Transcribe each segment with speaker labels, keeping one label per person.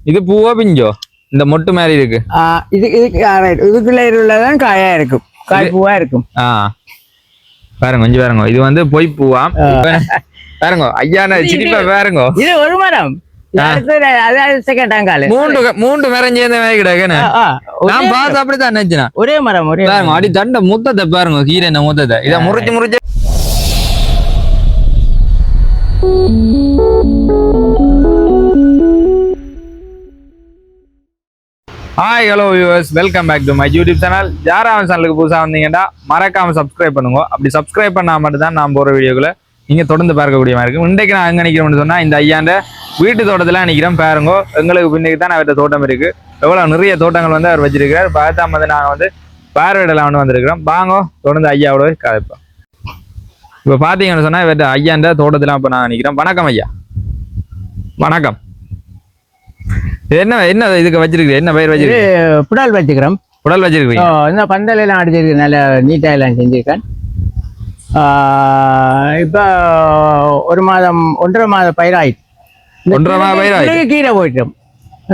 Speaker 1: இது பூவா பிஞ்சோ இந்த மொட்டு மாதிரி இருக்கு.
Speaker 2: இதுக்குள்ள உள்ளதான் காயா இருக்கும், காய் பூவா இருக்கும்.
Speaker 1: பாருங்க கொஞ்சம் பாருங்க, இது வந்து பொய் பூவா பாருங்க. ஐயா சிரிப்பா பாருங்க, இது ஒரு மரம் மூன்று மரம் சேர்ந்த மாதிரி கிடக்கு. நான் பார்த்து அப்படித்தான் நினைச்சேன்.
Speaker 2: ஒரே மரம் ஒரே
Speaker 1: அடி தண்ட முத்தத்தை பாருங்க, கீரை முத்தத்தை இதை முறிச்சு முறிச்சு. Hi hello viewers, welcome back to my YouTube channel. யாராவது சேனலுக்கு புதுசாக வந்தீங்கன்னா மறக்காம சப்ஸ்கிரைப் பண்ணுங்க. அப்படி சப்ஸ்கிரைப் பண்ணா மட்டும் தான் நான் போகிற வீடியோக்குள்ள நீங்கள் தொடர்ந்து பார்க்கக்கூடிய மாதிரி இருக்கும். இன்றைக்கு நான் எங்கே நிற்கிறேன்னு சொன்னால் இந்த ஐயாண்ட வீட்டு தோட்டத்தில் நிற்கிறேன். பாருங்க, எங்களுக்கு பின்னுக்கு தான் அவர்கிட்ட தோட்டம் இருக்குது. எவ்வளோ நிறைய தோட்டங்கள் வந்து அவர் வச்சிருக்கார். பார்த்தா வந்து நாங்கள் வந்து பார்வையிடலாம் வந்து வந்திருக்கிறோம். வாங்க தொடர்ந்து ஐயாவோட கதைப்போம். இப்போ பார்த்தீங்கன்னு சொன்னால் இவர்கிட்ட ஐயாண்ட தோட்டத்தில் இப்போ நான் நிற்கிறேன். வணக்கம் ஐயா. வணக்கம். என்ன என்ன இதுக்கு வச்சிருக்கு, என்ன பயிர் வச்சிருக்கு?
Speaker 2: புடால் வச்சுக்கிறோம்.
Speaker 1: புடால் வச்சிருக்கீங்க.
Speaker 2: இந்த பந்தல் எல்லாம் அடிச்சிருக்கு, நல்ல நீட்டாக எல்லாம் செஞ்சிருக்கேன். இப்போ ஒரு மாதம் 1.5 மாத பயிராயிட்டு.
Speaker 1: 1.5 மாத பயிராயிட்டு
Speaker 2: கீரை போயிட்டோம்.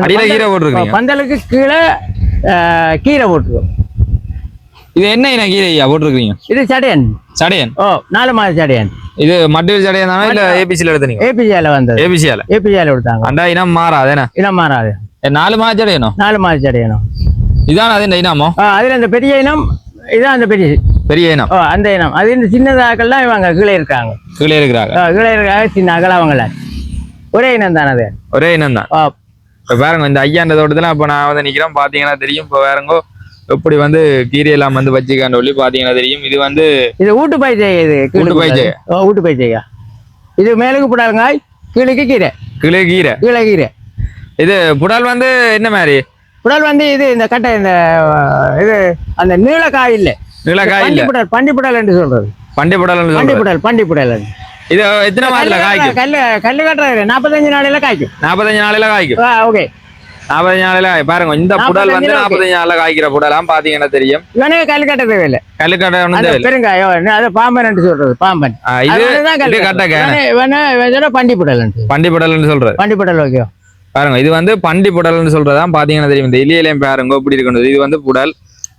Speaker 1: அடியில கீரை போட்டுருக்கீங்க.
Speaker 2: பந்தலுக்கு கீழே கீரை போட்டுருக்கோம்.
Speaker 1: இது என்ன கீரை ஐயா போட்டுருக்கீங்க?
Speaker 2: இது சடையன்.
Speaker 1: சடையன்?
Speaker 2: 4 மாத சடையன்.
Speaker 1: இது மட்டில் சடையன் தானே இல்ல ஏபிசில எடுத்தீங்க?
Speaker 2: ஏபிசில வந்தது. ஏபிசில எடுத்தாங்க.
Speaker 1: அண்டா இனம் மாறாது என்ன?
Speaker 2: இனம் மாறாது.
Speaker 1: 4 மாத சடையனோ? 4
Speaker 2: மாத சடையனோ.
Speaker 1: இதான் அது இந்த இனமோ?
Speaker 2: அதுல அந்த பெரிய இனம் இதான், அந்த பெரிய இனம். அந்த இனம். அது இந்த சின்னதாக்கள்லாம் இவங்க கீழே இருக்காங்க. கீழே இருக்காங்க சின்ன அகல அவங்கள. ஒரே இனம் தான், அது
Speaker 1: ஒரே இனம் தான். பாருங்க இந்த ஐயாண்ட தோட்டத்துல இப்ப நான் வந்து நிக்கிறேன். பாத்தீங்கன்னா தெரியும். இப்ப பாருங்க எப்படி வந்து கீரை எல்லாம் வந்து வச்சுக்கான்னு சொல்லி பாத்தீங்கன்னா தெரியும். இது வந்து
Speaker 2: இது ஊட்டு பயிற்சி. இது ஊட்டு பயிற்சியா. இது மேலுக்கு புடால்காய், கீழுக்கு கீரை. கீழே கீரை.
Speaker 1: இது புடால் வந்து என்ன மாதிரி
Speaker 2: புடால் வந்து இது இந்த கட்டை, இந்த இது அந்த நீலக்காய் இல்ல, பண்டிப்புடல் என்று சொல்றது. பண்டிப்புடல்.
Speaker 1: இது எத்தனை மாதத்துல காய்க்கும்?
Speaker 2: கல்லு கட்டுறது 45 நாளையில காய்க்கும்.
Speaker 1: 45 நாளையில காய்க்கும்.
Speaker 2: ஓகே,
Speaker 1: 45 நாளையில பாருங்க. இந்த புடல் வந்து 45 நாள்ல காய்க்கிற புடலாம் பாத்தீங்கன்னா தெரியும்.
Speaker 2: இவனே கல்லு கட்ட தேவையில்லை.
Speaker 1: கல்லு கட்ட
Speaker 2: பெருங்காயம், அது பாம்பன் என்று சொல்றது. பாம்பன்.
Speaker 1: இது கட்ட பண்டிப்புடல் சொல்றது.
Speaker 2: பண்டிப்புடல். ஓகே
Speaker 1: பாருங்க, இது வந்து பண்டி புடல்னு சொல்றதான் பாத்தீங்கன்னா தெரியும். இந்த இலையிலையும் பாருங்க எப்படி இருக்கு. இது வந்து புடல்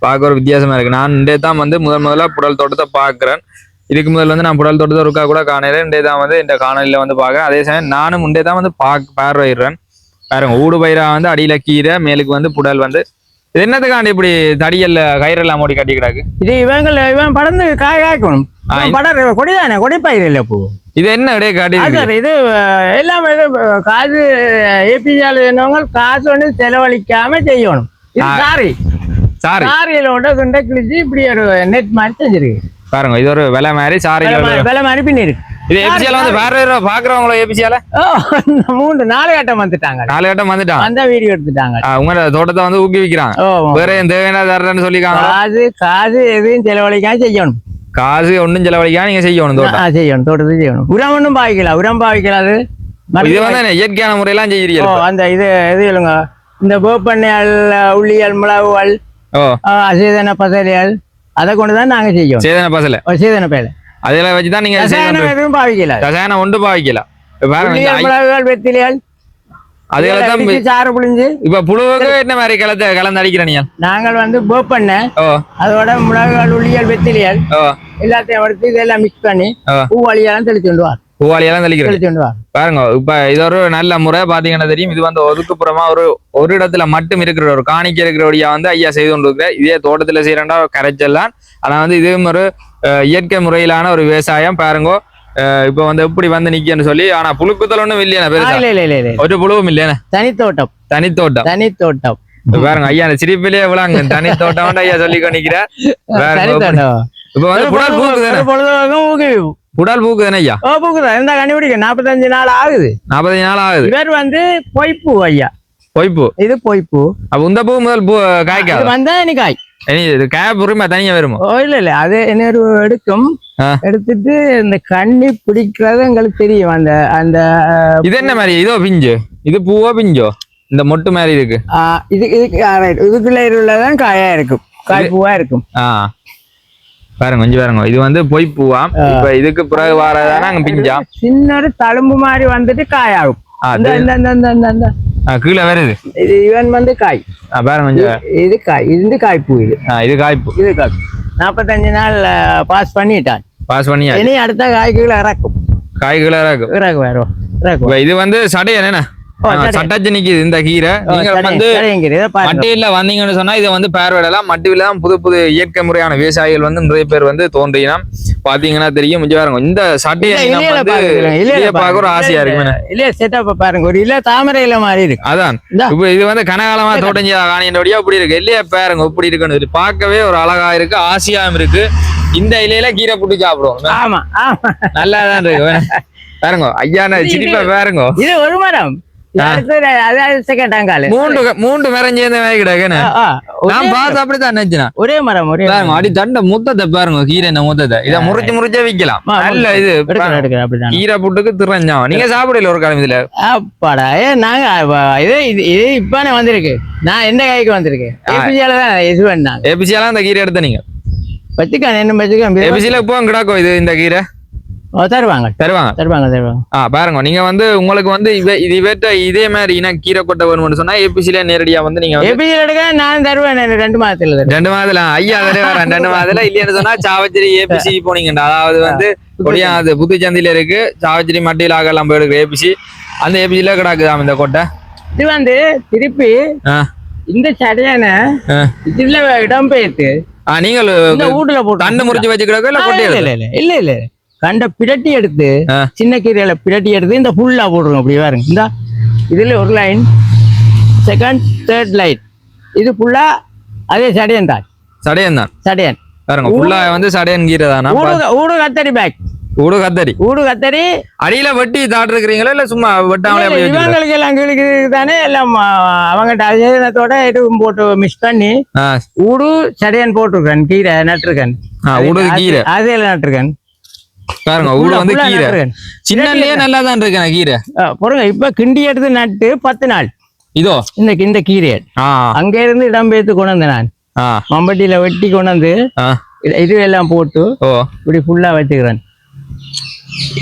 Speaker 1: பார்க்க ஒரு வித்தியாசமா இருக்கு. நான் இண்டே தான் வந்து முதல்ல புடல் தோட்டத்தை பாக்குறேன். இதுக்கு முதல்ல வந்து நான் புடல் தோட்டத்தை இருக்கா கூட காணையில இண்டே தான் வந்து இந்த காணொலியில வந்து பாக்குறேன். அதே சமயம் நானும் இண்டே தான் வந்து பார்வையிடுறேன். பாருங்க, ஊடு பயிரா வந்து அடியில கீரை, மேலுக்கு வந்து புடல் வந்து. இது என்னத்துக்காண்டி இப்படி தடியல்ல கயிறெல்லாம் மூடி கட்டிக்கிறாங்க? இது
Speaker 2: இவன் படந்து காய்க்கணும். கொடிதானே, கொடிப்பயிர் இல்ல பூ. இது என்ன இடையே காட்டி? இது எல்லாம் காசு ஏபிஜியால என்னவங்க காசு ஒன்று செலவழிக்காம செய்யணும். சாரியில துண்டை கிழிச்சு இப்படி ஒரு நெட் மாதிரி செஞ்சிருக்கு.
Speaker 1: பாருங்க, இது ஒரு விலை மாதிரி
Speaker 2: விலை மாதிரி பின்னி இருக்கு.
Speaker 1: இது ஏபிசியால வந்து வேற பாக்குறவங்களோ ஏபிசியால
Speaker 2: 4 கட்டம் வந்துட்டாங்க.
Speaker 1: 4 கட்டம் வந்துட்டாங்க.
Speaker 2: அந்த வீடியோ எடுத்துட்டாங்க.
Speaker 1: உங்க தோட்டத்தை வந்து ஊக்குவிக்கிறாங்க. வேற என் தேவையான தரன்னு சொல்லிக்காங்க.
Speaker 2: காசு எதையும் செலவழிக்காம செய்யணும்.
Speaker 1: காசு ஒன்றும் செலவழிக்காம நீங்க செய்யணும்.
Speaker 2: செய்யணும், தோட்டத்தை செய்யணும். உரம் ஒன்றும் பாய்க்கலாம். உரம் பாய்க்கலாது.
Speaker 1: இது வந்து இயற்கையான முறையெல்லாம் செய்யறீங்க.
Speaker 2: அந்த இது சொல்லுங்க, இந்த வேப்பெண்ணெய், உள்ளியல், மிளகுகள், சேதன பசலியல், அதை கொண்டுதான் நாங்க செய்யணும்.
Speaker 1: சேதன பசல,
Speaker 2: சேதன பேல
Speaker 1: அதெல்லாம் வச்சுதான் நீங்க
Speaker 2: எதுவும் பாவிக்கல.
Speaker 1: ரசாயனம் ஒன்று பாவிக்கல.
Speaker 2: மிளகுகள், வெத்திலியல்,
Speaker 1: அதெல்லாம்
Speaker 2: சாறு புளிஞ்சு.
Speaker 1: இப்ப புழுவுக்கு என்ன மாதிரி கலந்து அடிக்கிறீங்க?
Speaker 2: நாங்கள் வந்து வேப்பெண்ணெய், அதோட மிளகுகள், உள்ளியல், வெத்திலியல் எல்லாத்தையும் எடுத்து இதெல்லாம் மிக்ஸ் பண்ணி பூவாளியெல்லாம் தெளிச்சுடுவார்.
Speaker 1: பூவாளியெல்லாம் தெளிக்கிறோம். பாருங்க, இப்ப இது ஒரு நல்ல முறை பாத்தீங்கன்னா தெரியும். இது வந்து ஒதுக்குப்புறமா ஒரு இடத்துல மட்டும் இருக்கிற ஒரு காணிக்க இருக்கிறபடியா வந்து ஐயா செய்து கொண்டு இருக்கிற. இதே தோட்டத்துல செய்யறா கரைச்சல்லாம். ஆனா வந்து இதுவும் ஒரு இயற்கை முறையிலான ஒரு விவசாயம். பாருங்க, இப்ப வந்து எப்படி வந்து நிக்கன்னு சொல்லி. ஆனா புழுக்குத்தல் ஒண்ணும் இல்லையா? ஒரு புழுவும் இல்லையா? தனித்தோட்டம். பாருங்க ஐயா, அந்த சிரிப்பிலே விளாங்க தனித்தோட்டம் ஐயா சொல்லிக்கோ நிக்கிற. இப்ப வந்து புடல் பூக்குது. புடல் பூக்குதுன்னு ஐயா?
Speaker 2: பூக்குதா? இந்த கண்டுபிடிக்க 45 நாள் ஆகுது.
Speaker 1: 45 நாள் ஆகுது.
Speaker 2: இவர் வந்து பொய்ப்பூ ஐயா.
Speaker 1: பொய்ப்பூ.
Speaker 2: இது பொய்ப்பூ.
Speaker 1: அப்ப இந்த பூ முதல் பூ காய்க்காது
Speaker 2: வந்தா நீ காய்.
Speaker 1: காய பொறுமை தனியா வருமோ?
Speaker 2: இல்ல அது என்ன எடுக்கும். எடுத்துட்டு இந்த கண்ணி பிடிக்கிறது எங்களுக்கு தெரியும். அந்த
Speaker 1: இது என்ன மாதிரி? இதோ பிஞ்சு. இது பூவோ பிஞ்சோ? இந்த மொட்டு மாதிரி இருக்கு.
Speaker 2: இதுக்குள்ள உள்ளதான் காயா இருக்கும், காய் பூவா இருக்கும்.
Speaker 1: பாருங்க கொஞ்சம் பாருங்க, இது வந்து பொய் பூவா. இப்ப இதுக்கு பிறகு வரதானே அங்க பிஞ்சா
Speaker 2: சின்ன தழும்பு மாதிரி வந்துட்டு காயாகும்.
Speaker 1: கீழே வருது.
Speaker 2: இது இவன் வந்து காய்.
Speaker 1: பாருங்க கொஞ்சம்.
Speaker 2: இது காய், இது காய்ப்பு.
Speaker 1: இது காய்ப்பு.
Speaker 2: இது காய்ப்பு 45 நாள் பாஸ் பண்ணிட்டான்.
Speaker 1: பாஸ் பண்ணியா?
Speaker 2: இனி அடுத்த காய் கீழே இறக்கும்.
Speaker 1: காய் கீழே இறக்கும்.
Speaker 2: இறக்கும்.
Speaker 1: இது வந்து சடையன் என்ன சட்டாச்சு நிக்குது இந்த கீரை. நீங்க வந்து மட்டியில வந்தீங்கன்னு சொன்னா இதை வந்து பார்வையிடலாம். மட்டியில தான் புது புது இயற்கை முறையான விவசாயிகள் வந்து நிறைய பேர் வந்து தோன்றினா பாத்தீங்கன்னா தெரியும். பாருங்க இந்த சட்டையை பார்க்க ஒரு ஆசையா இருக்கு.
Speaker 2: இல்லையா செட்டப் பாருங்க, ஒரு இல்ல தாமரை இலை மாதிரி இருக்கு.
Speaker 1: அதான் இப்ப இது வந்து கனகாலமா தோட்டஞ்சி காணியபடியா இப்படி இருக்கு. இல்லையா பாருங்க இப்படி இருக்குன்னு பார்க்கவே ஒரு அழகா இருக்கு, ஆசையாவும் இருக்கு. இந்த இலையில கீரை புட்டு சாப்பிடுவோம்.
Speaker 2: ஆமா ஆமா,
Speaker 1: நல்லாதான் இருக்கு. பாருங்க ஐயா சிரிப்பா பாருங்க.
Speaker 2: இது ஒரு மரம்
Speaker 1: மூன்று மரம் சேர்ந்த மாதிரி கிடக்கு. நான் பார்த்து அப்படித்தான் நினைச்சேன். ஒரே மரம் அடி தண்ட முத்தத்தை பாருங்க, கீரை முத்தத்தை இதை முறிச்சே விக்கலாம். நல்ல இது கீரை புட்டுக்கு திறஞ்சா. நீங்க சாப்பிடல ஒரு காலம் இதுல?
Speaker 2: அப்பாடா நாங்க இது இப்பனே வந்திருக்கு. நான் எந்த காய்க்கு வந்திருக்கேன்?
Speaker 1: ஏபிசியால இந்த கீரை எடுத்த நீங்க
Speaker 2: வச்சுக்கான் என்ன வச்சுக்கான்.
Speaker 1: ஏபிசியில இப்போ கிடக்கும் இது இந்த கீரை
Speaker 2: தருவாங்க.
Speaker 1: பாருங்க நீங்க வந்து உங்களுக்கு வந்து இதே மாதிரி கீரை கொட்டை வேணும்னு சொன்னா ஏபிசில நேரடியா வந்து நீங்க
Speaker 2: ஏபிசில எடுக்க நான் தருவேன். 2 மாதத்துல
Speaker 1: ஐயா அதே வர 2 மாதத்துல இல்லைன்னு சொன்னா சாவச்சேரி ஏபிசி போனீங்கடா. அதாவது வந்து அது புதுச்சந்தில இருக்கு. சாவச்சேரி மட்டியில் ஆகலாம் போயிருக்கு ஏபிசி. அந்த ஏபிசில கிடக்குதாம் இந்த கொட்டை.
Speaker 2: இது வந்து திருப்பி இந்த சடையான இதுல இடம் பெயர்த்து
Speaker 1: நீங்கள்
Speaker 2: வீட்டுல போட்டு
Speaker 1: கண்டு முறிச்சு வச்சு கிடக்கு.
Speaker 2: இல்ல கண்ட பிரட்டி எடுத்து சின்ன கீரையில பிரட்டி எடுத்து இந்த ஃபுல்லா போட்டுருங்க. அப்படி பாருங்க, இந்த இதுல ஒரு லைன், செகண்ட் தேர்ட் லைன், இது ஃபுல்லா அதே சடையன் தான். சடையன் பாருங்க ஃபுல்லா வந்து சடையன் கீரை தானா. ஊடு கத்தரி பேக், ஊடு கத்தரி
Speaker 1: அடியில வெட்டி தாட்டு இருக்கிறீங்களா இல்ல சும்மா வெட்டாமலே?
Speaker 2: இவங்களுக்கு எல்லாம் கீழே தானே எல்லாம் அவங்ககிட்ட அஜயனத்தோட எதுவும் போட்டு மிக்ஸ் பண்ணி ஊடு சடையன் போட்டிருக்கேன். கீரை நட்டுருக்கேன்.
Speaker 1: கீரை
Speaker 2: அதே நட்டுருக்கேன்
Speaker 1: பாருங்க. ஊடு வந்து கீரை சின்னலயே நல்லா தான் இருக்கேன் கீரை.
Speaker 2: பாருங்க இப்ப கிண்டி எடுத்து நட்டு 10 நாள்
Speaker 1: இதோ
Speaker 2: இந்த கீரை அங்க இருந்து இடம்பெயர்த்து கொண்டு வந்தேன். நான் மம்பட்டியில வெட்டி கொண்டு வந்து இது எல்லாம் போட்டு இப்படி ஃபுல்லா வச்சுக்கிறேன்.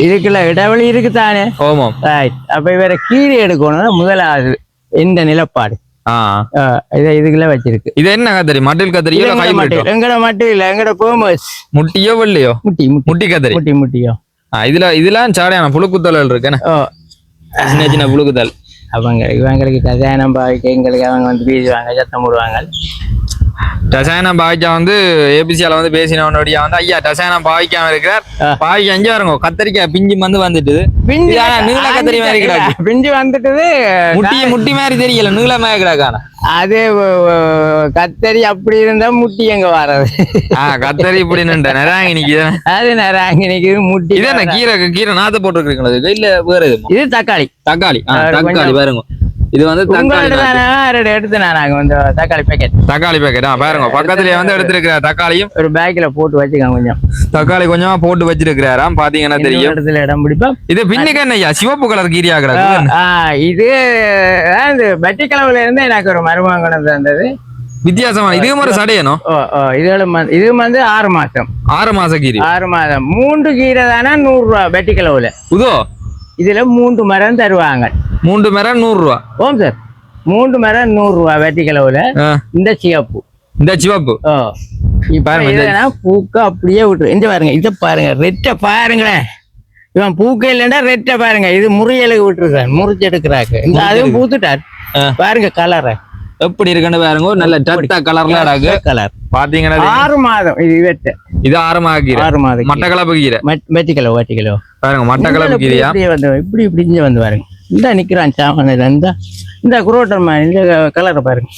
Speaker 2: இதுக்குள்ள இடைவெளி இருக்குதானே. அப்ப வேற கீரை எடுக்கணும். முதலாவது இந்த நிலப்பாடு இதுக்குள்ள வச்சிருக்கு.
Speaker 1: இது என்ன கத்தரி? மட்டில் கத்தரியோ?
Speaker 2: எங்கட மட்டில் இல்ல, எங்கட கோமஸ்
Speaker 1: முட்டியோ வெள்ளையோ? முட்டி கத்தரி.
Speaker 2: முட்டியோ.
Speaker 1: இதெல்லாம் சாடையான புழுக்குத்தல் இருக்கு. சின்ன சின்ன புழுக்குத்தல்.
Speaker 2: இவங்களுக்கு கல்யாணம் பாவிக்க எங்களுக்கு அவங்க வந்து பேசுவாங்க, சத்தம் போடுவாங்க.
Speaker 1: ரசாயனம் பாவிக்கா வந்து ஏபிசியால வந்து பேசினவனுடைய வந்து ஐயா ரசாயனம் பாவிக்காம இருக்கிறார். பாவிக்க அஞ்சு வருங்க கத்தரிக்காய் பிஞ்சு வந்து வந்துட்டு நீள கத்தரி மாதிரி கிடாது.
Speaker 2: பிஞ்சு வந்துட்டு
Speaker 1: முட்டி மாதிரி தெரியல, நீளமாக கிடாக்கான.
Speaker 2: அது கத்தரி அப்படி இருந்தா முட்டி எங்க வர்றது?
Speaker 1: கத்தரி இப்படி நெராங்கினிக்கு.
Speaker 2: அது நெராங்கினிக்கு முட்டி.
Speaker 1: இதான கீரை நாத்த போட்டுருக்கீங்களா இல்ல வேற எது?
Speaker 2: இது தக்காளி
Speaker 1: பாருங்க. இது வந்து
Speaker 2: எடுத்து நாங்க வந்து தக்காளி
Speaker 1: பேக்கெட் பாருங்க. பக்கத்துல வந்து எடுத்திருக்கிற தக்காளியும்
Speaker 2: ஒரு பேக்ல போட்டு வச்சுக்காங்க. கொஞ்சம் தக்காளி
Speaker 1: கொஞ்சமா போட்டு வச்சிருக்கிறாராம். பாத்தீங்கன்னா தெரியும்.
Speaker 2: இடத்துல இடம் பிடிப்பா.
Speaker 1: இது பின்னுக்கு என்னய்யா சிவப்பு கலர் கீரியா கிடக்கு?
Speaker 2: இது பட்டி கலவுல இருந்து எனக்கு ஒரு மருமகன் வந்தது.
Speaker 1: வித்தியாசமா இது மாதிரி சடையணும்.
Speaker 2: இது வந்து 6 மாசம்.
Speaker 1: 6 மாசம் கீரை.
Speaker 2: 6 மாதம் 3 கீரை தானே 100 ரூபா பட்டி கலவுல.
Speaker 1: உதோ
Speaker 2: இதுல 3 மரம் தருவாங்க.
Speaker 1: 3 மரம் 100 ரூபா.
Speaker 2: ஓம் சார் 3 மரம் 100 ரூபா வெட்டி கிலோல. இந்த சிவப்பு பூக்க அப்படியே விட்டுரு. இந்த பாருங்க, இதை பாருங்க, ரெட்டை பாருங்களேன். இவன் பூக்க இல்லைன்னா ரெட்டை பாருங்க. இது முறியலுக்கு விட்டுருக்கான், முறிச்சு எடுக்கிறாங்க. இந்த அதுவும் பூத்துட்டார் பாருங்க. கலரை
Speaker 1: எப்படி இருக்குன்னு பாருங்க. நல்ல டட்டா கலர்ல அடக்கு கலர் பாத்தீங்கன்னா
Speaker 2: 6 மாதம். இது வெட்டை.
Speaker 1: இது 6 மாத கீரை. 6 மாதம் மட்டக்களப்பு கீரை.
Speaker 2: வெட்டி கிலோ
Speaker 1: பாருங்க. மட்டக்களப்பு கீரையா
Speaker 2: வந்து இப்படி இப்படி வந்து பாருங்க. இந்த நிக்கிறான் சாமனையில. இந்த குரோட்டன் மாதிரி இந்த கலரை பாருங்க.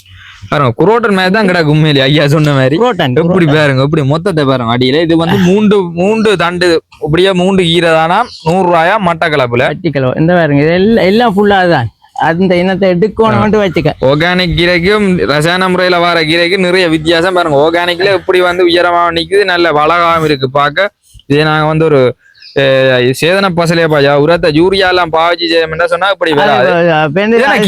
Speaker 1: பாருங்க குரோட்டன் மாதிரி தான் கிடக்கு உண்மையிலே ஐயா சொன்ன மாதிரி. எப்படி பாருங்க இப்படி மொத்தத்தை பாருங்க. அடியில இது வந்து மூன்று தண்டு இப்படியே 3 கீரை தானா 100 ரூபாயா மட்டக்களப்புல. 8 கிலோ. இந்த பாருங்க இது எல்லாம் ஃபுல்லா தான். அந்த இனத்தை எடுக்கணும் வச்சுக்க. ஆர்கானிக் கீரைக்கும் ரசாயன முறையில வர கீரைக்கும் நிறைய வித்தியாசம் பாருங்க. ஆர்கானிக்ல இப்படி வந்து உயரமா நிக்குது, நல்ல வளகாம இருக்கு பார்க்க. இதே நாங்க வந்து ஒரு சேதன பசலையா பாஜா உரத்தை யூரியா எல்லாம் பாவிச்சு செய்யணும்னா சொன்னா இப்படி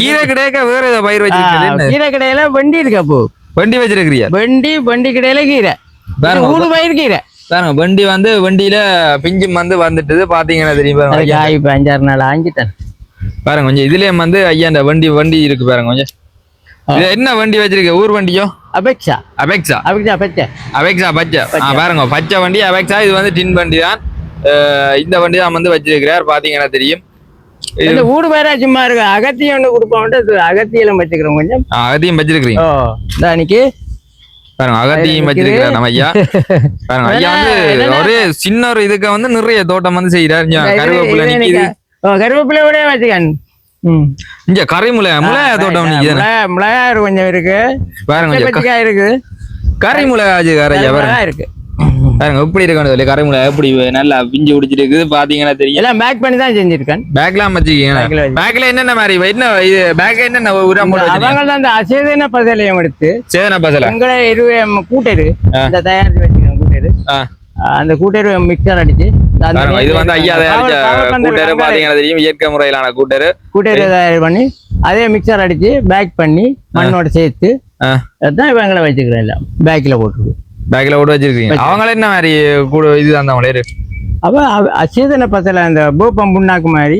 Speaker 1: கீரை கிடைக்க வேற ஏதாவது பயிர் வச்சிருக்கீங்க?
Speaker 2: கீரை கடையில வண்டி இருக்கு. அப்போ வண்டி
Speaker 1: வச்சிருக்கிறியா?
Speaker 2: வண்டி கடையில கீரை பயிர் கீரை
Speaker 1: பாருங்க. வண்டி வந்து வண்டியில பிஞ்சு வந்து வந்துட்டு பாத்தீங்கன்னா தெரியும்.
Speaker 2: 5-6 நாள் ஆஞ்சிட்டேன்.
Speaker 1: பாருங்க கொஞ்சம் இதுலயும் வந்து ஐயா இந்த வண்டி இருக்கு பாருங்க கொஞ்சம். இது என்ன வண்டி வச்சிருக்க? ஊர் வண்டியோ?
Speaker 2: அபெக்ஸா
Speaker 1: அபெக்ஸா
Speaker 2: பச்சை
Speaker 1: பச்சை. பாருங்க பச்சை வண்டி அபெக்ஸா. இது வந்து டின் வண்டி தான். இந்த வண்டி தான் வந்து வச்சிருக்கிறார், பாத்தீங்கன்னா தெரியும்.
Speaker 2: இந்த ஊடு வேற சும்மா இருக்கு. அகத்தியம் ஒண்ணு கொடுப்போம், அகத்தியெல்லாம் வச்சுக்கிறோம் கொஞ்சம்.
Speaker 1: அகத்தியம் வச்சிருக்கீங்க?
Speaker 2: அன்னைக்கு
Speaker 1: பாருங்க அகத்தியம் வச்சிருக்கிறார் நம்ம ஐயா. பாருங்க ஐயா வந்து ஒரே சின்ன ஒரு இதுக்கு வந்து நிறைய தோட்டம் வந்து செய்யறாரு. கருவேப்பிலை நிக்குது.
Speaker 2: கருவேப்பிலையோட வச்சுக்கான்.
Speaker 1: இங்க கறிமுளை தோட்டம் நிக்குது.
Speaker 2: மிளகாய் கொஞ்சம் இருக்கு.
Speaker 1: பாருங்க
Speaker 2: பச்சைக்காய் இருக்கு.
Speaker 1: கறிமுளை இருக்கு. பாருங்க எப்படி இருக்கு கரைமுளை எப்படி நல்லா பிஞ்சு பிடிச்சிருக்கு, பாத்தீங்கன்னா தெரியும்.
Speaker 2: எல்லாம் பேக் பண்ணி தான் செஞ்சிருக்கேன்.
Speaker 1: பேக்லாம் வச்சுக்கீங்க. பேக்ல என்னென்ன மாதிரி என்ன இது பேக் என்னென்ன உரம் போட்டு
Speaker 2: அவங்க தான் அந்த அசேதன பசலையும் எடுத்து
Speaker 1: சேதன பசலை
Speaker 2: எங்களை கூட்டரு இந்த தயாரிச்சு வச்சுக்கோங்க. கூட்டரு அந்த கூட்டரு மிக்சர் அடிச்சு
Speaker 1: இது வந்து ஐயா கூட்டரு பாத்தீங்கன்னா தெரியும். இயற்கை முறையிலான கூட்டரு
Speaker 2: தயார் பண்ணி அதே மிக்சர் அடிச்சு பேக் பண்ணி மண்ணோட சேர்த்து அதான் இவங்களை வச்சுக்கிறேன். எல்லாம் பேக்ல போட்டுருக்கு.
Speaker 1: பேக்ல போட்டு வச்சிருக்கீங்க. அவங்கள என்ன மாதிரி இது தந்தவங்களே?
Speaker 2: அவ அசேதன பசல அந்த பூப்பம் புண்ணாக்கு மாதிரி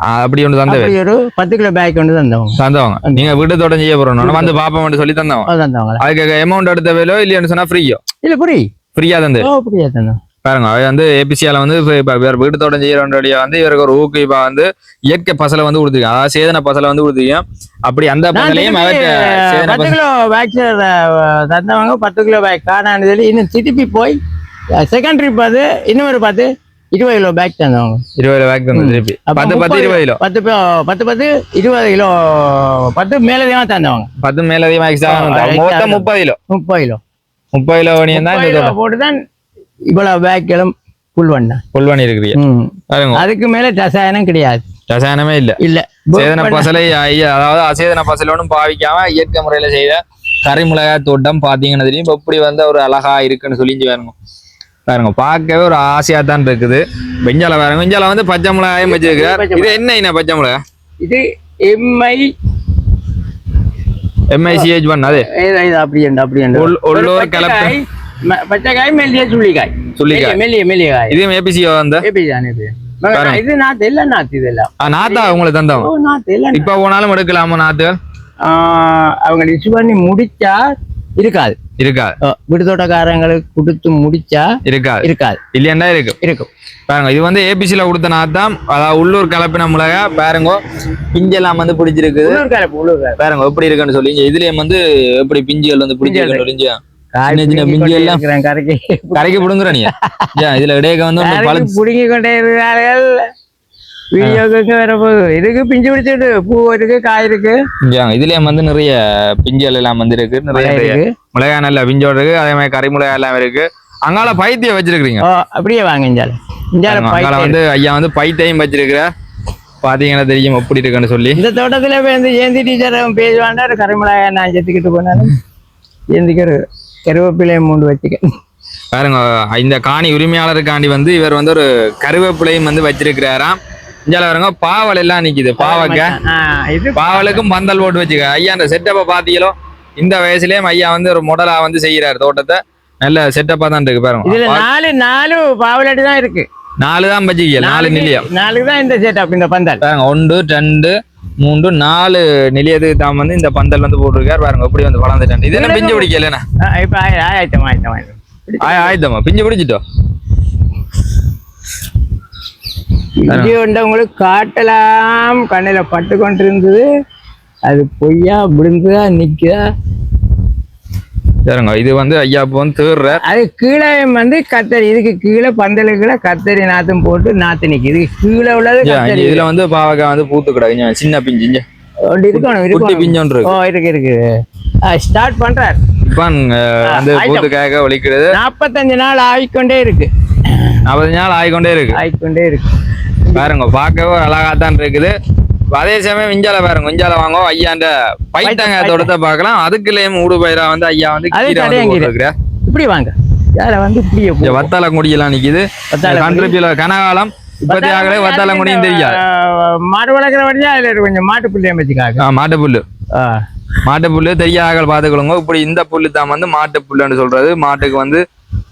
Speaker 1: அப்படி ஒன்று தந்தவங்க.
Speaker 2: ஒரு 10 கிலோ பேக் ஒன்று
Speaker 1: தந்தவங்க. நீங்க வீட்டு தோட்டம் செய்ய போறோம் வந்து பாப்போம் சொல்லி தந்தவங்க. அதுக்கு அமௌண்ட் எடுத்த வேலோ இல்லைன்னு சொன்னா ஃப்ரீயோ?
Speaker 2: இல்ல
Speaker 1: ஃப்ரீயா தந்து. பாருங்க வந்து ஏபிசியால வந்து வீட்டு தோட்டம் செய்யறவண்டியா வந்து இவருக்கு ஒரு ஊக்குவிப்பா வந்து இயற்கை பசலை வந்து கொடுத்துருக்கேன். அதாவது சேதன பசலை வந்து கொடுத்துருக்கேன். அப்படி அந்த பசலையும்
Speaker 2: 10 கிலோ பேக் தந்தவங்க 10 கிலோ பேக் காணான்னு சொல்லி இன்னும் திருப்பி போய் செகண்ட் ட்ரிப் அது இன்னும் ஒரு 20 கிலோ பேக் தந்தவங்க. 20 கிலோ பேக் தந்து திருப்பி 10 20 கிலோ 10 20 கிலோ 10 மேலதிகமா தந்தவங்க. 10
Speaker 1: மேலதிகமா மொத்தம் 30 கிலோ
Speaker 2: போட்டுதான் இவ்வளவு பேக்களும் புல் பண்ணி
Speaker 1: இருக்கிறீங்க.
Speaker 2: அதுக்கு மேல ரசாயனம் கிடையாது.
Speaker 1: ரசாயனமே இல்ல. சேதன பசலை அதாவது அசேதன பசலோடும் பாவிக்காம இயற்கை முறையில செய்த கறிமிளகாய் தோட்டம் பாத்தீங்கன்னா தெரியும். எப்படி வந்து ஒரு அழகா இருக்குன்னு சொல்லி பாருங்க பார்க்கவே ஒரு ஆசையா தான் இருக்குது. வெஞ்சால பாருங்க. வெஞ்சால வந்து பச்சை மிளகாயும் வச்சிருக்கிறார். இது என்ன பச்சை மிளகாய்?
Speaker 2: இது
Speaker 1: MICH1 அது
Speaker 2: அப்படி
Speaker 1: உள்ளூர் கலப்பு
Speaker 2: பச்சைக்காய் மெல்லிய சுள்ளிக்காய் மெல்லிய காய்.
Speaker 1: இது ஏபிசியோ அந்த
Speaker 2: இது நாத்து இல்ல நாத்து இதெல்லாம்
Speaker 1: நாத்தா உங்களுக்கு தந்தவங்க. இப்ப போனாலும் எடுக்கலாமா நாத்துகள்?
Speaker 2: அவங்க லிஸ்ட் பண்ணி முடிச்சா இருக்காது. வீட்டு தோட்டக்காரங்களுக்கு கொடுத்து முடிச்சா இருக்காது.
Speaker 1: இல்லையா இருக்கும். பாருங்க இது வந்து ஏபிசில கொடுத்த நாத்தான். அதாவது உள்ளூர் கலப்பின மிளகா. பாருங்க பிஞ்செல்லாம் வந்து பிடிச்சிருக்குது. பாருங்க எப்படி இருக்குன்னு சொல்லி இதுலயும் வந்து எப்படி பிஞ்சுகள் வந்து பிடிச்சிருக்கு. கரைக்கு புடுங்குற நீ இதுல இடையே வந்து
Speaker 2: புடுங்கி கொண்டே இருக்கிறார்கள். வீடியோக்கு வர போகுது. இதுக்கு பிஞ்சு பிடிச்சிட்டு பூ இருக்கு, காய் இருக்கு.
Speaker 1: இதுலயும் வந்து நிறைய பிஞ்சுகள் எல்லாம் வந்து இருக்கு. நிறைய மிளகாய் நல்ல பிஞ்சோட இருக்கு. அதே மாதிரி கறி மிளகாய் எல்லாம் இருக்கு. அங்கால பைத்தியம் வச்சிருக்கீங்க.
Speaker 2: அப்படியே வாங்க.
Speaker 1: இஞ்சால வந்து ஐயா வந்து பைத்தையும் வச்சிருக்கிற பாத்தீங்கன்னா தெரியும் எப்படி இருக்குன்னு சொல்லி.
Speaker 2: இந்த தோட்டத்துல வந்து ஏந்தி டீச்சர் பேஜ் வாண்டாரு. கறி மிளகாய் நான் செத்துக்கிட்டு போனாலும் ஏந்திக்கிற கருவேப்பிலையை மூண்டு வச்சுக்க.
Speaker 1: பாருங்க இந்த காணி உரிமையாளருக்காண்டி வந்து இவர் வந்து ஒரு கருவேப்பிலையும் வந்து வச்சிருக்கிறாராம். இஞ்சால பாருங்க பாவல் எல்லாம் நிக்குது. பாவலுக்கும் பந்தல் போட்டு வச்சுக்க. ஐயா அந்த செட்டப்பை பாத்தீங்களோ? இந்த வயசுலயும் ஐயா வந்து ஒரு மாடலா வந்து செய்யறாரு தோட்டத்தை. நல்ல செட்டப்பா தான் இருக்கு. பாருங்க
Speaker 2: இதுல 4 பாவலடி தான் இருக்கு.
Speaker 1: 4 தான் வச்சுக்க. 4 நிலையம்.
Speaker 2: 4 தான் இந்த செட்டப். இந்த பந்தல்
Speaker 1: பாருங்க 1 2 3 4 நிலையத்துக்கு தான் வந்து இந்த பந்தல் வந்து போட்டிருக்காரு. பாருங்க எப்படி வந்து வளர்ந்துட்டாங்க. இது என்ன பிஞ்சு பிடிக்கலண்ணா?
Speaker 2: இப்ப
Speaker 1: ஆயத்தமா பிஞ்சு பிடிச்சிட்டோம்.
Speaker 2: உங்களுக்கு காட்டலாம். கண்ணில பட்டு கொண்டு இருந்தது. அது பொய்யா விழுந்துதா நிக்குதா?
Speaker 1: சரிங்க இது வந்து ஐயா இப்போ வந்து தேடுற
Speaker 2: அது கீழே வந்து கத்தரி. இதுக்கு கீழே பந்தலுக்குள்ள கத்தரி நாத்தும் போட்டு நாத்து நிக்குது. கீழே உள்ளது
Speaker 1: இதுல வந்து பாவக்காய் வந்து பூத்து கிடக்கு. சின்ன பிஞ்சு
Speaker 2: இருக்கு. ஸ்டார்ட் பண்றாரு.
Speaker 1: இப்ப வந்து பூத்துக்காக ஒழிக்கிறது.
Speaker 2: 45 நாள் ஆகிக்கொண்டே இருக்கு.
Speaker 1: 40 நாள் ஆகிக்கொண்டே இருக்கு. பாருங்க பார்க்கவே அழகாத்தான் இருக்குது. அதே சமயம் விஞ்சால பாருங்க. விஞ்சால வாங்க ஐயாண்ட பைத்தங்க தோட்டத்தை பார்க்கலாம். அதுக்குள்ளேயும் ஊடு பயிரா வந்து ஐயா வந்து
Speaker 2: இப்படி வாங்க. வந்து
Speaker 1: வத்தால கொடியெல்லாம் நிக்குது. கனகாலம் இப்பத்தி ஆகலே வத்தால கொடியும் தெரியாது.
Speaker 2: மாடு வளர்க்குற வழியா அதுல கொஞ்சம் மாட்டு புள்ளையும் வச்சுக்காங்க.
Speaker 1: மாட்டு புல்லு தெரியாத பாத்துக்கொள்ளுங்க. இப்படி இந்த புல்லு தான் வந்து மாட்டு புல்லுன்னு சொல்றது. மாட்டுக்கு வந்து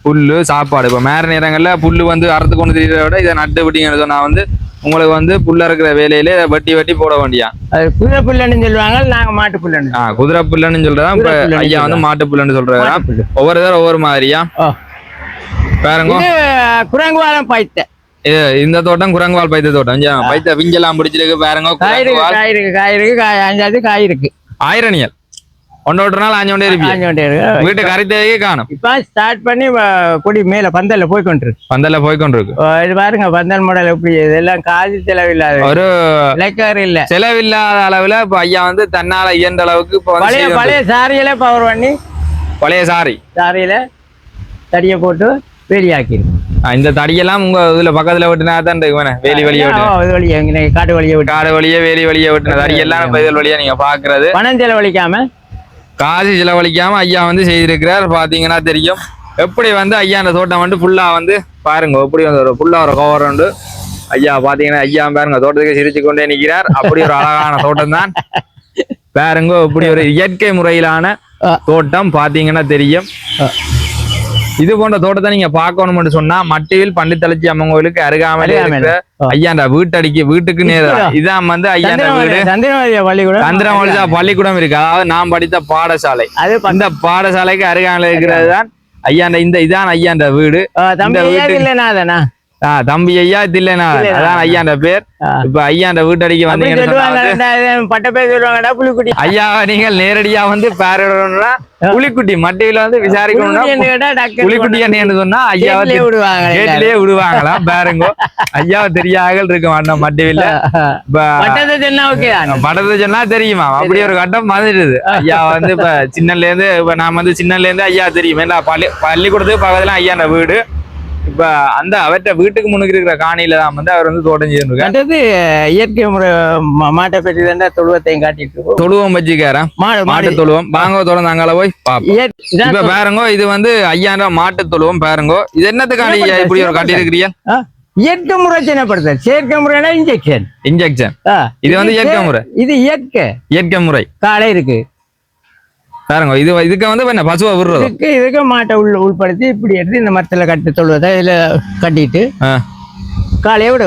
Speaker 1: புல்லு சாப்பாடு. இப்ப மேற நேரங்கள்ல புல்லு வந்து அறுத்து கொண்டு தெரியறத விட இதை நட்டு விட்டீங்கன்னு சொன்னா வந்து உங்களுக்கு வந்து புல்ல இருக்கிற வேலையில இதை வெட்டி வெட்டி போட வேண்டியா.
Speaker 2: அது குதிரை புல்லுன்னு சொல்லுவாங்க, நாங்க மாட்டு புல்லுன்னு.
Speaker 1: குதிரை புல்லுன்னு சொல்றதான் இப்ப ஐயா வந்து மாட்டு புல்லுன்னு சொல்றதா. ஒவ்வொரு தடவை ஒவ்வொரு மாதிரியா பாருங்க.
Speaker 2: குரங்குவாலம் பைத்த
Speaker 1: இந்த தோட்டம் குரங்குவால் பைத்த தோட்டம். பைத்த விஞ்செல்லாம் பிடிச்சிருக்கு பாருங்க.
Speaker 2: காய் இருக்கு அஞ்சாவது காய் இருக்கு.
Speaker 1: ஆயிரணியல் ஒன்றோட்டு நாள் ஆஞ்சோண்டே இருப்பீங்க. வீட்டு கரைத்தே காணும்.
Speaker 2: இப்ப ஸ்டார்ட் பண்ணி கொடி மேல பந்தல்ல போய்கொண்டிருக்கு. இது பாருங்க பந்தல் மாடல் எப்படி இதெல்லாம் காசு செலவில்லாத ஒரு இலக்கார் இல்ல,
Speaker 1: செலவில்லாத அளவுல இப்ப ஐயா வந்து தன்னால இயன்ற அளவுக்கு
Speaker 2: பழைய சாரியில பவர் பண்ணி
Speaker 1: பழைய சாரியில
Speaker 2: தடியை போட்டு வேலியாக்கி.
Speaker 1: இந்த தடியெல்லாம் உங்க இதுல பக்கத்துல விட்டுனா தான் வேலி வழியா
Speaker 2: காட்டு வழியா விட்டு
Speaker 1: காடு வழியா வேலி வழியா விட்டுன தடியெல்லாம் இதழ் வழியா நீங்க பாக்குறது.
Speaker 2: பணம் செலவழிக்காம
Speaker 1: காசு செலவழிக்காம ஐயா வந்து செய்திருக்கிறார். பாத்தீங்கன்னா தெரியும் எப்படி வந்து ஐயா அந்த தோட்டம் வந்து ஃபுல்லா வந்து பாருங்க எப்படி வந்து ஒரு ஃபுல்லா ஒரு கவர் உண்டு. ஐயா பாத்தீங்கன்னா ஐயா பாருங்க தோட்டத்துக்கு சிரிச்சு கொண்டே நிற்கிறார். அப்படி ஒரு அழகான தோட்டம் தான் பாருங்க. இப்படி ஒரு இயற்கை முறையிலான தோட்டம் பாத்தீங்கன்னா தெரியும். இது போன்ற தோட்டத்தை நீங்க பாக்கணும்னு சொன்னா மட்டியில் பண்டித்தளச்சி அம்மன் கோயிலுக்கு அருகாமலே இருக்கிற ஐயாண்ட வீட்டுக்கு நேரம் இதான் வந்து ஐயாண்ட வீடு. சந்திரமௌலிதா பள்ளிக்கூடம் இருக்கு, அதாவது நான் படித்த பாடசாலை. இந்த பாடசாலைக்கு அருகாமல இருக்கிறது தான் ஐயாண்ட இதான் ஐயாண்ட வீடு. தம்பி ஐயா தில்லைனா அதான் ஐயாண்ட பேர். இப்ப ஐயாண்ட வீட்டடிக்கு வந்தீங்கன்னா
Speaker 2: பட்ட பேர் சொல்லுவாங்கடா புலிக்குட்டி.
Speaker 1: ஐயா நீங்கள் நேரடியா வந்து பேரணும்னா புலிக்குட்டி மட்டியில வந்து விசாரிக்கணும்னா புலிக்குட்டி என்ன சொன்னா ஐயா கேட்டிலேயே விடுவாங்களாம். பாருங்க ஐயாவை தெரியாமல் இருக்க மாட்டோம் மட்டியில. பட்டத்தை சொன்னா தெரியுமா அப்படி ஒரு கட்டம் வந்துடுது. ஐயா வந்து இப்ப சின்னல இருந்து இப்ப நான் வந்து சின்னல இருந்து ஐயா தெரியும். பள்ளிக்கூடத்துக்கு பக்கத்துல ஐயாண்ட வீடு. இப்ப அந்த அவற்றை வீட்டுக்கு முன்னுக்கு இருக்கிற காணியில தான் வந்து அவர் வந்து தோட்டம் செய்யறது.
Speaker 2: இயற்கை முறை மாட்டை பற்றி தான் தொழுவத்தையும் காட்டிட்டு
Speaker 1: தொழுவம் வச்சுக்காரன் மாட்டு தொழுவம் பாங்க தொடர்ந்து அங்கால போய் இப்ப பாருங்க. இது வந்து 5000 மாட்டு தொழுவம் பாருங்க. இது என்னத்துக்கான இப்படி ஒரு காட்டி இருக்கிறீங்க?
Speaker 2: இயற்கை முறை சின்னப்படுத்த செயற்கை முறைனா இன்ஜெக்ஷன்.
Speaker 1: இது வந்து இயற்கை முறை.
Speaker 2: இது இயற்கை முறை
Speaker 1: காலை இருக்கு பாருங்க. இதுக்கு வந்து என்ன பசுவை விடுறது
Speaker 2: இதுக்கு மாட்டை உள்படுத்தி இப்படி எடுத்து இந்த மரத்துல கட்டி தொழுவதை இதுல கட்டிட்டு காலையை விட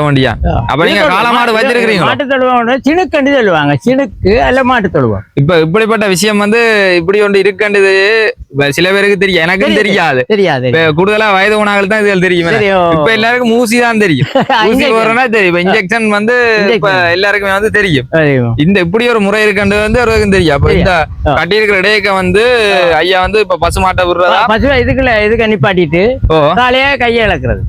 Speaker 2: வேண்டியா. அப்ப நீங்க காளமாடு வச்சிருக்கீங்க. மாட்டு தொழுவம் சிணுக்கண்டு சொல்லுவாங்க. சிணுக்கு அல்ல மாட்டு தொழுவம்.
Speaker 1: இப்ப இப்படிப்பட்ட விஷயம் வந்து இப்படி ஒன்று இருக்கண்டது சில பேருக்கு தெரியும், எனக்கும் தெரியாது. கூடுதலா வயது உணவுகள் தான் இதுல தெரியும். இப்ப எல்லாருக்கும் ஊசி தான் தெரியும். ஊசி போறோம்னா தெரியும். இன்ஜெக்ஷன் வந்து இப்ப எல்லாருக்குமே வந்து தெரியும். இந்த இப்படி ஒரு முறை இருக்கண்டு வந்து ஒருவருக்கும் தெரியும். அப்ப இந்த கட்டியிருக்கிற இடையக்க வந்து ஐயா வந்து இப்ப பசு மாட்டை விடுறதா
Speaker 2: பசுவை இதுக்கு நிப்பாட்டிட்டு காலையா கையை இழக்கிறது.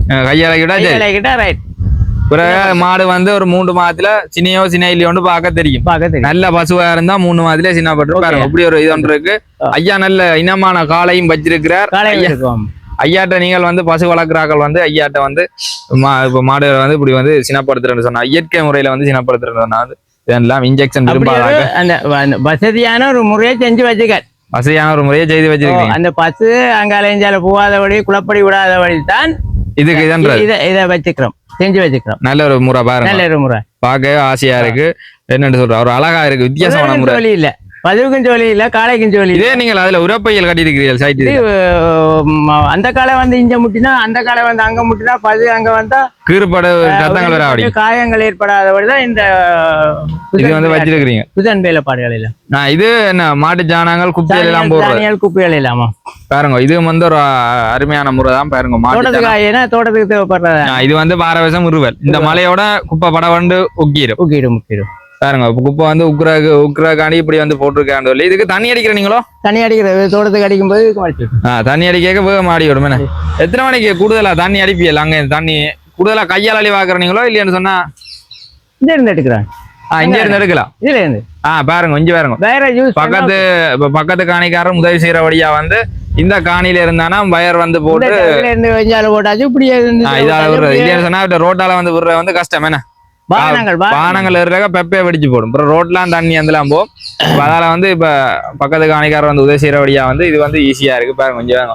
Speaker 1: மாடு வந்து ஒரு 3 மாதத்துல சின்னையோ சின்ன பார்க்க தெரியும். நல்ல பசுவா இருந்தா 3 மாதத்துல சின்னப்பட்டு இப்படி ஒரு இது ஒன்று இருக்கு. ஐயா நல்ல இனமான காளையும் வச்சிருக்கிறார். ஐயாட்ட நீங்கள் வந்து பசு வளர்க்குறாக்கள் வந்து ஐயாட்ட வந்து இப்ப மாடு வந்து இப்படி வந்து சின்னப்படுத்துறேன்னு சொன்னா இயற்கை முறையில வந்து சின்னப்படுத்துறேன்னு சொன்னா இதெல்லாம் இன்ஜெக்ஷன் விரும்பாத
Speaker 2: வசதியான ஒரு முறையை செஞ்சு
Speaker 1: செய்து வச்சிருக்கீங்க.
Speaker 2: அந்த பசு அங்கால போகாதபடி குளப்படி விடாதபடி தான்
Speaker 1: இதுக்கு
Speaker 2: இதை வச்சுக்கிறோம், செஞ்சு வச்சுக்கிறோம்.
Speaker 1: நல்ல ஒரு முறை பாருங்க.
Speaker 2: நல்ல ஒரு முறை
Speaker 1: பார்க்கவே ஆசையா இருக்கு. என்னன்னு சொல்ற ஒரு அழகா இருக்கு, வித்தியாசமான முறை.
Speaker 2: வழி இல்ல, பதுவுக்கும் ஜோலி இல்ல, காளைக்கும் ஜோலி.
Speaker 1: இதே நீங்கள் அதுல உரப்பையல் கட்டிருக்கிறீர்கள் சைட்.
Speaker 2: அந்த காலை வந்து இங்க முட்டினா அந்த காலை வந்து அங்க முட்டினா பது அங்க வந்தா
Speaker 1: கீறுபட ரத்தங்கள் வர அப்படி
Speaker 2: காயங்கள் ஏற்படாதபடிதான் இந்த
Speaker 1: இது வந்து வச்சிருக்கிறீங்க.
Speaker 2: புதன் வேலைப்பாடுகள் இல்ல.
Speaker 1: இது என்ன மாட்டு ஜானங்கள் குப்பைகள் எல்லாம் போடுறது.
Speaker 2: குப்பைகள் இல்லாமா
Speaker 1: பாருங்க. இது வந்து ஒரு அருமையான முறை தான் பாருங்க.
Speaker 2: தோட்டத்துக்கு தேவைப்படுறது.
Speaker 1: இது வந்து பாரவசம் உருவல். இந்த மலையோட குப்பை படம் வந்து உக்கிரும் பாருங்க. குப்பை வந்து உக்குறாக்காண்டி இப்படி வந்து போட்டிருக்காண்டு சொல்லி. இதுக்கு தண்ணி அடிக்கிறீங்களோ?
Speaker 2: தண்ணி அடிக்கிறது தோட்டத்துக்கு அடிக்கும் போது
Speaker 1: தண்ணி அடிக்க போக மாடி விடும். எத்தனை மணிக்கு கூடுதலா தண்ணி அடிப்பியல்? அங்க தண்ணி கூடுதலா கையால் அழி வாக்குறீங்களோ இல்லையான்னு சொன்னா
Speaker 2: இங்க இருந்து எடுக்கிறாங்க.
Speaker 1: இங்க இருந்து எடுக்கலாம்.
Speaker 2: இதுல இருந்து
Speaker 1: பாருங்க இங்க பாருங்க. பக்கத்து காணிக்காரன் உதவி செய்யற வழியா வந்து இந்த காணியில இருந்தானா வயர் வந்து போட்டு
Speaker 2: போட்டாச்சு. இப்படி
Speaker 1: இதால விடுறது இல்லையான்னு சொன்னா ரோட்டால வந்து விடுற வந்து கஷ்டம். என்ன வாகனங்கள் இருக்க பெப்பே வெடிச்சு போடும். அப்புறம் ரோட்லாம் தண்ணி அந்தெல்லாம் போகும். அதால வந்து இப்ப பக்கத்து காணிக்காரர் வந்து உதவி செய்யற வழியா வந்து இது வந்து ஈஸியா இருக்கு. பாருங்க கொஞ்சம்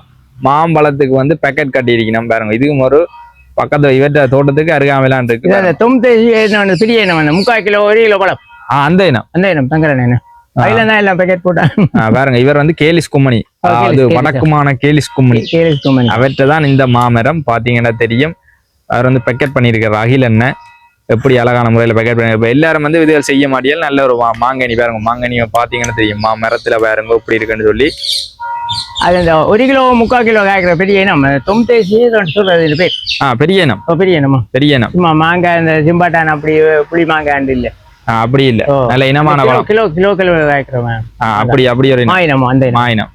Speaker 1: மாம்பழத்துக்கு வந்து பேக்கெட் கட்டி இருக்கணும். பாருங்க இதுக்கும் ஒரு பக்கத்து இவற்ற தோட்டத்துக்கு அருகாமைலாம் இருக்கு.
Speaker 2: 3/4 கிலோ 1 கிலோ பழம்.
Speaker 1: அந்த இனம்
Speaker 2: தங்கரன் எல்லாம் பேக்கெட் போட்டா
Speaker 1: பாருங்க. இவர் வந்து கேலிஸ் கும்மணி, அது வடக்குமான கேலிஸ் கும்மணி. அவற்றை தான் இந்த மாமரம் பாத்தீங்கன்னா தெரியும். அவர் வந்து பேக்கெட் பண்ணியிருக்காரு அகில் எண்ணெய் எப்படி அழகான முறையில் பேக்கெட் பண்ணி எல்லாரும் வந்து இதுகள் செய்ய மாட்டியல் நல்ல ஒரு மாங்கனி பாருங்க மாங்கனியை பார்த்தீங்கன்னு தெரியுமா மரத்துல பாருங்க இப்படி இருக்குன்னு சொல்லி
Speaker 2: அது இந்த 1 கிலோ 3/4 கிலோ காய்க்கிற பெரிய இனம் தொம்தேசி சொல்றது இது பேர்
Speaker 1: பெரிய இனம்
Speaker 2: பெரிய இனமா
Speaker 1: பெரிய இனம்
Speaker 2: சும்மா மாங்காய் இந்த சிம்பாட்டான் அப்படி புளி மாங்காய் இல்ல
Speaker 1: அப்படி இல்ல நல்ல இனமான
Speaker 2: கிலோ காய்க்கிறவன்
Speaker 1: அப்படி ஒரு
Speaker 2: மாயினம் அந்த
Speaker 1: மாயினம்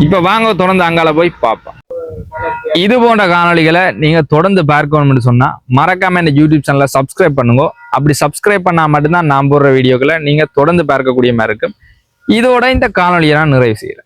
Speaker 1: இப்ப வாங்க தொடர்ந்து அங்கால போய் பார்ப்போம் இது போன்ற காணொளிகளை நீங்க தொடர்ந்து பார்க்கணும்னு சொன்னா மறக்காம இந்த யூடியூப் சேனலை சப்ஸ்கிரைப் பண்ணுங்க அப்படி சப்ஸ்கிரைப் பண்ணா மட்டும்தான் நான் போடுற வீடியோக்களை நீங்க தொடர்ந்து பார்க்கக்கூடிய மாதிரி இருக்கும் இதோட இந்த காணொலியை நான் நிறைவு செய்யறேன்